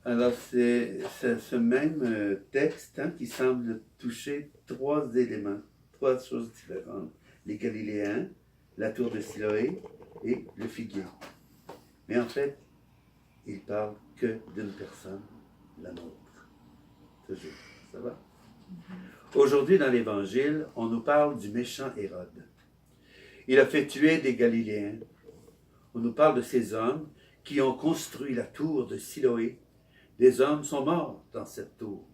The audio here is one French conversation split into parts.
Alors, c'est ce même texte qui semble toucher trois éléments, trois choses différentes. Les Galiléens, la tour de Siloé et le figuier. Mais en fait, il parle que d'une personne, la nôtre. Toujours. Ça va? Aujourd'hui, dans l'Évangile, on nous parle du méchant Hérode. Il a fait tuer des Galiléens. On nous parle de ces hommes qui ont construit la tour de Siloé. Des hommes sont morts dans cette tour.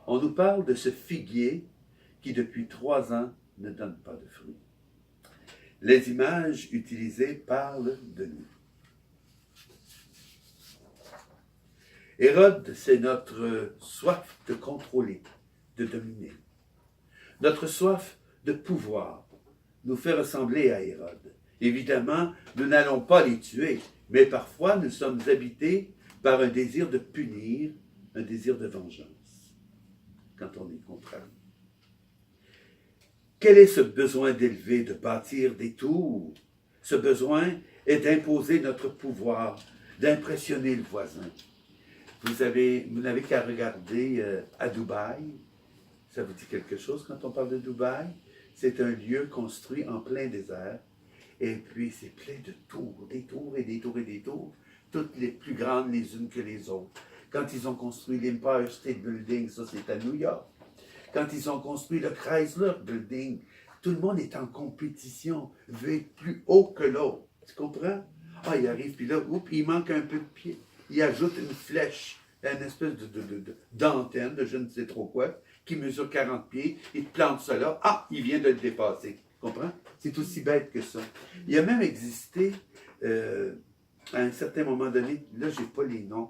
On nous parle de ce figuier qui, depuis 3 ans, ne donne pas de fruits. Les images utilisées parlent de nous. Hérode, c'est notre soif de contrôler, de dominer. Notre soif de pouvoir nous fait ressembler à Hérode. Évidemment, nous n'allons pas les tuer, mais parfois nous sommes habités par un désir de punir, un désir de vengeance, quand on est contraint. Quel est ce besoin d'élever, de bâtir des tours? Ce besoin est d'imposer notre pouvoir, d'impressionner le voisin. Vous n'avez qu'à regarder à Dubaï. Ça vous dit quelque chose quand on parle de Dubaï? C'est un lieu construit en plein désert. Et puis, c'est plein de tours, des tours et des tours et des tours, toutes les plus grandes les unes que les autres. Quand ils ont construit l'Empire State Building, ça c'est à New York. Quand ils ont construit le Chrysler Building, tout le monde est en compétition, veut être plus haut que l'autre. Tu comprends? Ah, il arrive, puis là, oups, il manque un peu de pied. Il ajoute une flèche, une espèce d'antenne, de je ne sais trop quoi, qui mesure 40 pieds, il plante cela, ah, il vient de le dépasser. Tu comprends? C'est aussi bête que ça. Il a même existé, à un certain moment donné, là, je n'ai pas les noms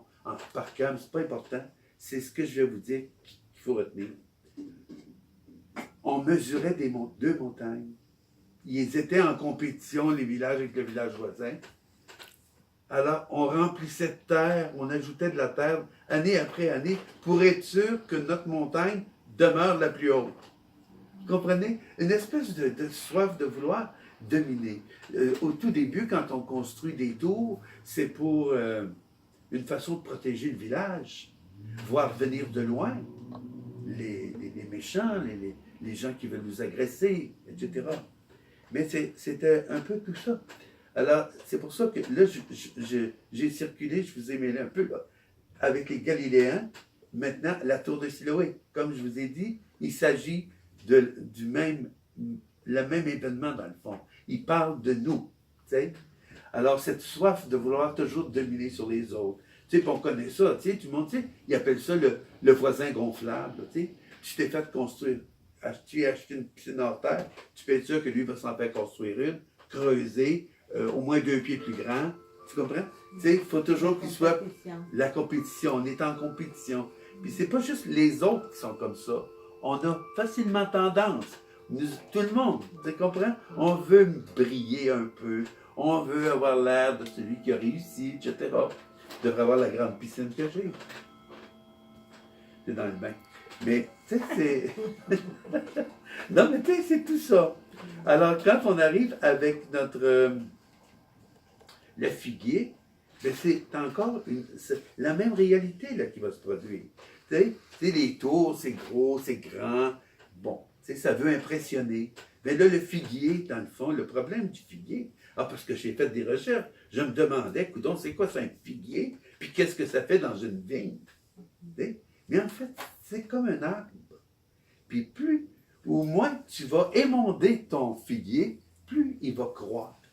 par cœur, mais ce n'est pas important, c'est ce que je vais vous dire qu'il faut retenir. On mesurait deux montagnes. Ils étaient en compétition, les villages avec le village voisin. Alors, on remplissait de terre, on ajoutait de la terre année après année pour être sûr que notre montagne demeure la plus haute. Vous comprenez? Une espèce de soif de vouloir dominer. Au tout début, quand on construit des tours, c'est pour une façon de protéger le village, voir venir de loin les méchants, les gens qui veulent nous agresser, etc. Mais c'était un peu tout ça. Alors, c'est pour ça que là, j'ai circulé, je vous ai mêlé un peu là, avec les Galiléens. Maintenant, la tour de Siloé. Comme je vous ai dit, il s'agit le même événement dans le fond. Il parle de nous. Tu sais? Alors, cette soif de vouloir toujours dominer sur les autres. Tu sais, puis on connaît ça. Tu sais, tout le monde, tu sais, il appelle ça le voisin gonflable. Tu sais, tu t'es fait construire. Tu as acheté une piscine hors terre, tu peux être sûr que lui va s'en faire construire une, creuser, au moins 2 pieds plus grand. Tu comprends? Tu sais, il faut toujours qu'il soit la compétition. On est en compétition. Puis c'est pas juste les autres qui sont comme ça. On a facilement tendance, tout le monde, tu comprends? On veut briller un peu. On veut avoir l'air de celui qui a réussi, etc. Je devrais avoir la grande piscine que j'ai. C'est dans le bain. Mais, tu sais, c'est... non, mais tu sais, c'est tout ça. Alors, quand on arrive avec notre... le figuier, ben c'est encore la même réalité là, qui va se produire. Tu sais, les tours, c'est gros, c'est grand. Bon, tu sais, ça veut impressionner. Mais là, le figuier, dans le fond, le problème du figuier, parce que j'ai fait des recherches, je me demandais, coudonc, c'est quoi ça, un figuier? Puis qu'est-ce que ça fait dans une vigne? Tu sais? Mais en fait, c'est comme un arbre. Puis plus ou moins tu vas émonder ton figuier, plus il va croître.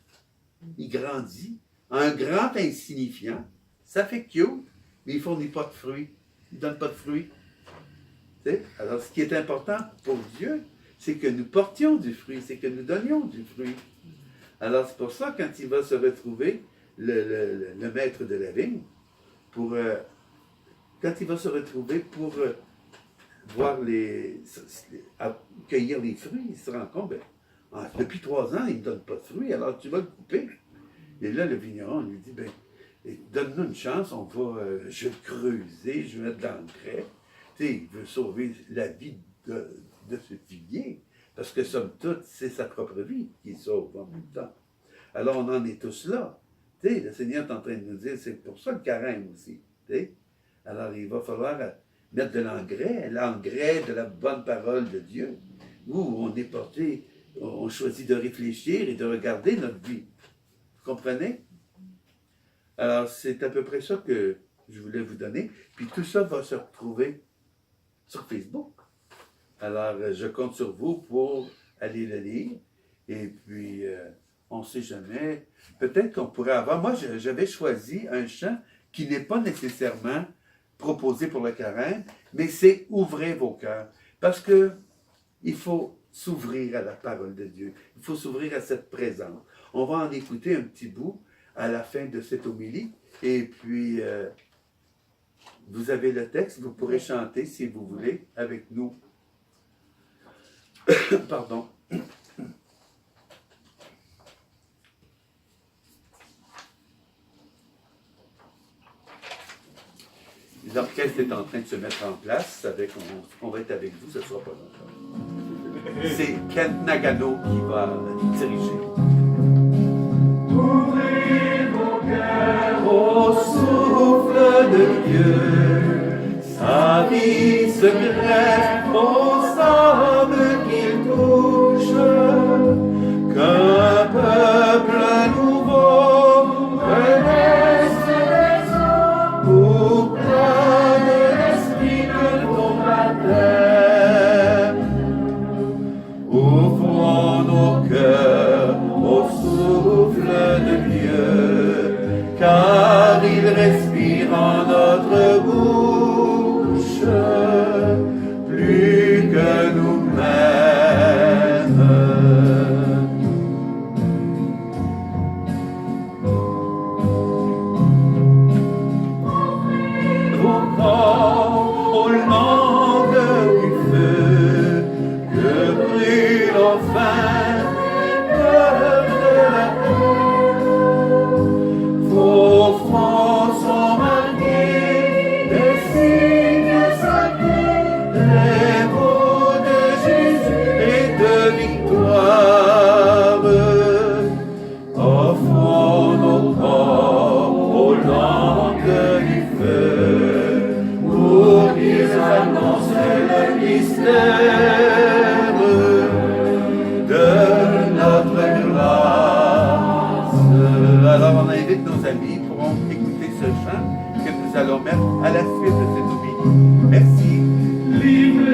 Il grandit. Un grand insignifiant, ça fait cute, mais il ne fournit pas de fruits. Il ne donne pas de fruits. Tu sais? Alors, ce qui est important pour Dieu, c'est que nous portions du fruit, c'est que nous donnions du fruit. Alors, c'est pour ça, quand il va se retrouver, le maître de la vigne, quand il va se retrouver pour voir cueillir les fruits, il se rend compte, depuis 3 ans, il ne donne pas de fruits, alors tu vas le couper. Et là, le vigneron lui dit, donne-nous une chance, je vais creuser, je vais mettre de l'engrais. Tu sais, il veut sauver la vie de ce figuier, parce que somme toute, c'est sa propre vie qu'il sauve en même temps. Alors, on en est tous là. Tu sais, le Seigneur est en train de nous dire, c'est pour ça le carême aussi. Tu sais, Alors, il va falloir mettre de l'engrais de la bonne parole de Dieu. Nous, on est porté, on choisit de réfléchir et de regarder notre vie. Vous comprenez? Alors, c'est à peu près ça que je voulais vous donner. Puis tout ça va se retrouver sur Facebook. Alors, je compte sur vous pour aller le lire. Et puis, on ne sait jamais. Peut-être qu'on pourrait avoir... Moi, j'avais choisi un chant qui n'est pas nécessairement proposé pour le carême, mais c'est « Ouvrez vos cœurs ». Parce que il faut s'ouvrir à la parole de Dieu. Il faut s'ouvrir à cette présence. On va en écouter un petit bout à la fin de cette homélie. Et puis, vous avez le texte, vous pourrez chanter si vous voulez avec nous. Pardon. L'orchestre est en train de se mettre en place. On va être avec vous, ce ne sera pas longtemps. C'est Kent Nagano qui va diriger. Ouvrez vos cœurs au souffle de Dieu, sa vie se greffe aux âmes qu'il touche, qu'un peuple nouveau renaisse des eaux pour plein de l'esprit que tombe la terre. Ouvrons nos cœurs au souffle de Dieu, car il respire en notre bouche plus que nous-mêmes. Au corps, aux langues du feu, que brûle enfin le cœur de la terre. Vos fronts sont marqués de signes sacrés, les mots de Jésus et de victoire. Offrons nos corps aux langues du feu, pour qu'ils annoncent le mystère.